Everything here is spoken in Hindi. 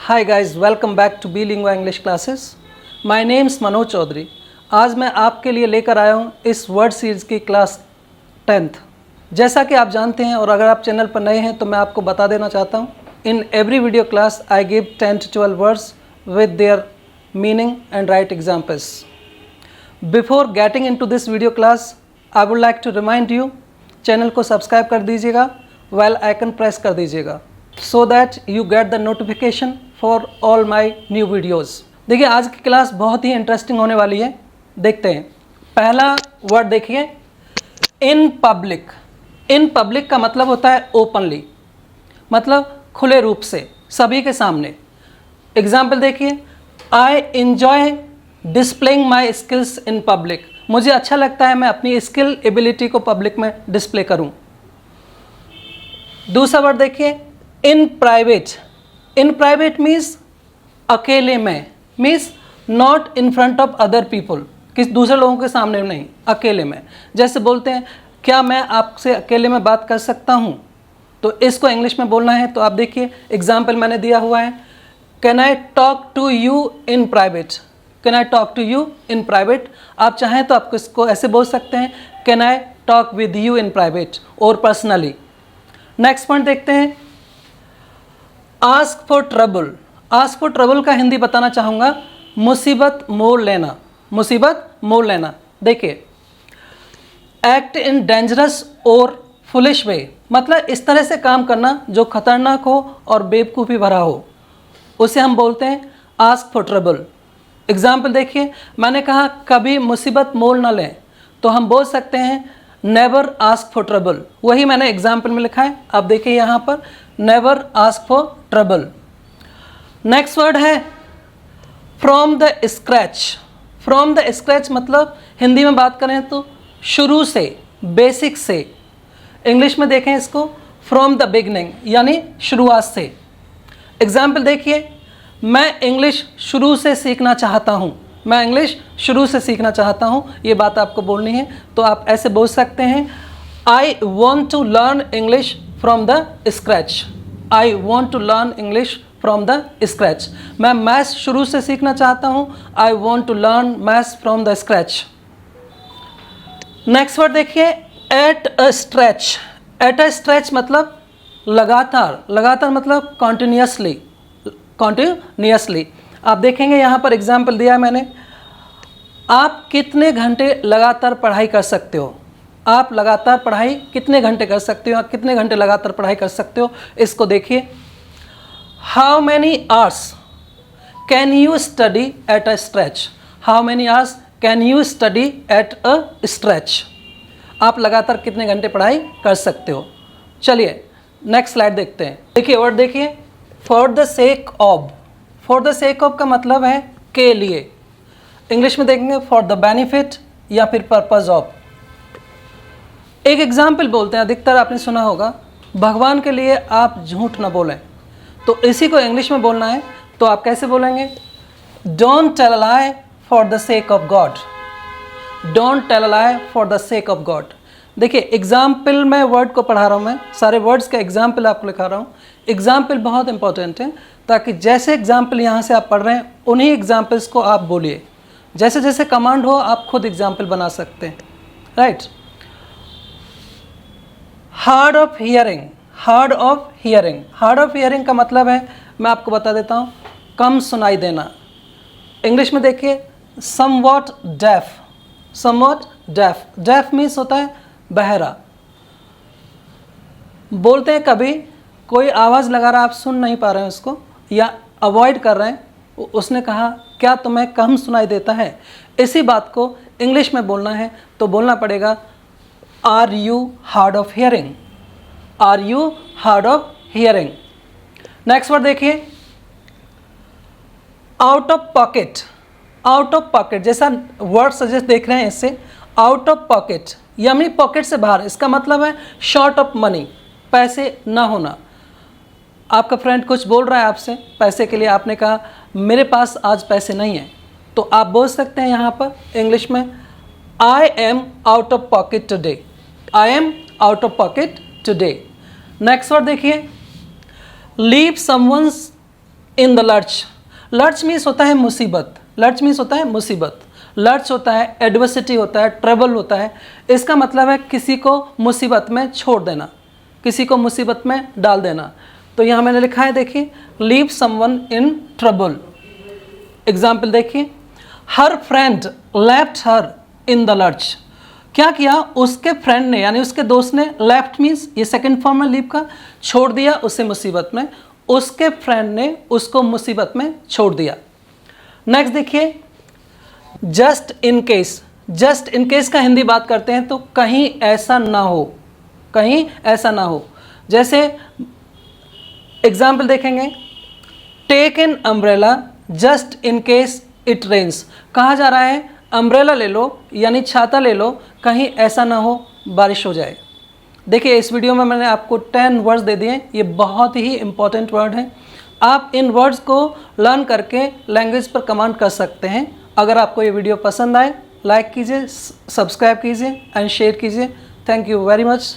Hi guys, welcome back to Bilingua English classes. My name is Manoj Chaudhary. आज मैं आपके लिए लेकर आया हूँ इस वर्ड सीरीज़ की क्लास 10th. जैसा कि आप जानते हैं और अगर आप चैनल पर नए हैं तो मैं आपको बता देना चाहता हूँ. In every video class I give 10 to 12 words with their meaning and right examples. Before getting into this video class, I would like to remind you, channel को सब्सक्राइब कर दीजिएगा, बेल आइकन प्रेस कर दीजिएगा, so that you get the notification for all my new videos. देखिए आज की क्लास बहुत ही इंटरेस्टिंग होने वाली है. देखते हैं. पहला वर्ड देखिए, इन पब्लिक. इन पब्लिक का मतलब होता है ओपनली, मतलब खुले रूप से, सभी के सामने. एग्जाम्पल देखिए, I enjoy displaying my skills in public. मुझे अच्छा लगता है मैं अपनी स्किल एबिलिटी को पब्लिक में डिस्प्ले करूं. दूसरा वर्ड देखिए, in private. In private means अकेले में, means not in front of other people, किस दूसरे लोगों के सामने नहीं, अकेले में. जैसे बोलते हैं, क्या मैं आपसे अकेले में बात कर सकता हूँ, तो इसको इंग्लिश में बोलना है. तो आप देखिए एग्जाम्पल मैंने दिया हुआ है, can I talk to you in private. Can I talk to you in private. आप चाहें तो आप इसको ऐसे बोल सकते हैं, can I talk with you in private और पर्सनली. नेक्स्ट पॉइंट देखते हैं, ask for trouble. Ask for trouble का हिंदी बताना चाहूँगा, मुसीबत मोल लेना. मुसीबत मोल लेना. देखिए, एक्ट इन डेंजरस और फुलिश वे, मतलब इस तरह से काम करना जो खतरनाक हो और बेवकूफ़ी भरा हो, उसे हम बोलते हैं आस्क फॉर ट्रबल. एग्जाम्पल देखिए, मैंने कहा कभी मुसीबत मोल ना लें, तो हम बोल सकते हैं नेवर आस्क फॉर ट्रबल. वही मैंने एग्जाम्पल में लिखा है, आप देखिए यहाँ पर, never ask for trouble. Next word है from the scratch. From the scratch मतलब हिंदी में बात करें तो शुरू से, बेसिक से. इंग्लिश में देखें इसको, फ्रॉम द बिगनिंग, यानी शुरुआत से. एग्जाम्पल देखिए, मैं इंग्लिश शुरू से सीखना चाहता हूँ. मैं इंग्लिश शुरू से सीखना चाहता हूँ, ये बात आपको बोलनी है. तो आप ऐसे बोल सकते हैं, I want to learn English from the scratch. I want to learn English from the scratch. मैं मैथ्स शुरू से सीखना चाहता हूँ, I want to learn maths from the scratch. Next word देखिए, at a stretch. At a stretch मतलब लगातार. लगातार मतलब कॉन्टिन्यूसली. कॉन्टिन्यूसली. आप देखेंगे यहाँ पर एग्जाम्पल दिया है मैंने, आप कितने घंटे लगातार पढ़ाई कर सकते हो. आप लगातार पढ़ाई कितने घंटे कर सकते हो, कितने घंटे लगातार पढ़ाई कर सकते हो, इसको देखिए. How many hours can you study eight a stretch. How many hours can you study eight a stretch. आप लगातार कितने घंटे पढ़ाई कर सकते हो. चलिए नेक्स्ट स्लाइड देखते हैं. देखिए वर्ड देखिए, for the sake of. For the sake of का मतलब है के लिए. इंग्लिश में देखेंगे फॉर द बेनिफिट या फिर पर्पज ऑफ. एक एग्जाम्पल बोलते हैं, अधिकतर आपने सुना होगा, भगवान के लिए आप झूठ न बोलें. तो इसी को इंग्लिश में बोलना है, तो आप कैसे बोलेंगे, don't tell a lie for the sake of God. Don't tell a lie for the sake of God. देखिए एग्जाम्पल में वर्ड को पढ़ा रहा हूँ, मैं सारे वर्ड्स का एग्जाम्पल आपको लिखा रहा हूँ. एग्जाम्पल बहुत इंपॉर्टेंट है, ताकि जैसे एग्जाम्पल यहाँ से आप पढ़ रहे हैं उन्हीं एग्जाम्पल्स को आप बोलिए. जैसे जैसे कमांड हो आप खुद एग्जाम्पल बना सकते हैं. Right. Hard of hearing. Hard of hearing. Hard of hearing का मतलब है, मैं आपको बता देता हूँ, कम सुनाई देना. इंग्लिश में देखिए, somewhat deaf. Somewhat deaf. Deaf means होता है बहरा. बोलते हैं कभी कोई आवाज़ लगा रहा, आप सुन नहीं पा रहे हैं उसको, या अवॉइड कर रहे हैं, उसने कहा क्या तुम्हें कम सुनाई देता है. इसी बात को इंग्लिश में बोलना है तो बोलना पड़ेगा, are you hard of hearing. Are you hard of hearing. Next word देखिए, out of pocket. Out of pocket जैसा वर्ड सजेस्ट देख रहे हैं, इससे आउट ऑफ पॉकेट यानी पॉकेट से बाहर. इसका मतलब है शॉर्ट ऑफ मनी, पैसे ना होना. आपका फ्रेंड कुछ बोल रहा है आपसे पैसे के लिए, आपने कहा मेरे पास आज पैसे नहीं हैं, तो आप बोल सकते हैं यहाँ पर इंग्लिश में, I am out of pocket today. I am out of pocket today. Next word देखिए, leave someone in the lurch. Lurch means होता है मुसीबत, लर्च मीन्स होता है मुसीबत, लर्च होता है एडवर्सिटी होता है, ट्रबल होता है। इसका मतलब है किसी को मुसीबत में छोड़ देना, किसी को मुसीबत में डाल देना। तो यहाँ मैंने लिखा है, देखिए, leave someone in trouble. Example देखिए, her friend left her in the lurch. क्या किया, उसके फ्रेंड ने यानी उसके दोस्त ने, लेफ्ट मीन्स ये सेकंड फॉर्म है लीव का, छोड़ दिया उसे मुसीबत में, उसके फ्रेंड ने उसको मुसीबत में छोड़ दिया। नेक्स्ट देखिए, just in case. Just in case का हिंदी बात करते हैं तो कहीं ऐसा ना हो, कहीं ऐसा ना हो। जैसे एग्जाम्पल देखेंगे, take an umbrella just in case it rains. कहा जा रहा है अम्ब्रेला ले लो यानी छाता ले लो, कहीं ऐसा ना हो बारिश हो जाए। देखिए इस वीडियो में मैंने आपको 10 वर्ड्स दे दिए, ये बहुत ही इंपॉर्टेंट वर्ड हैं। आप इन वर्ड्स को लर्न करके लैंग्वेज पर कमांड कर सकते हैं। अगर आपको ये वीडियो पसंद आए, लाइक कीजिए, सब्सक्राइब कीजिए एंड शेयर कीजिए। Thank you very much.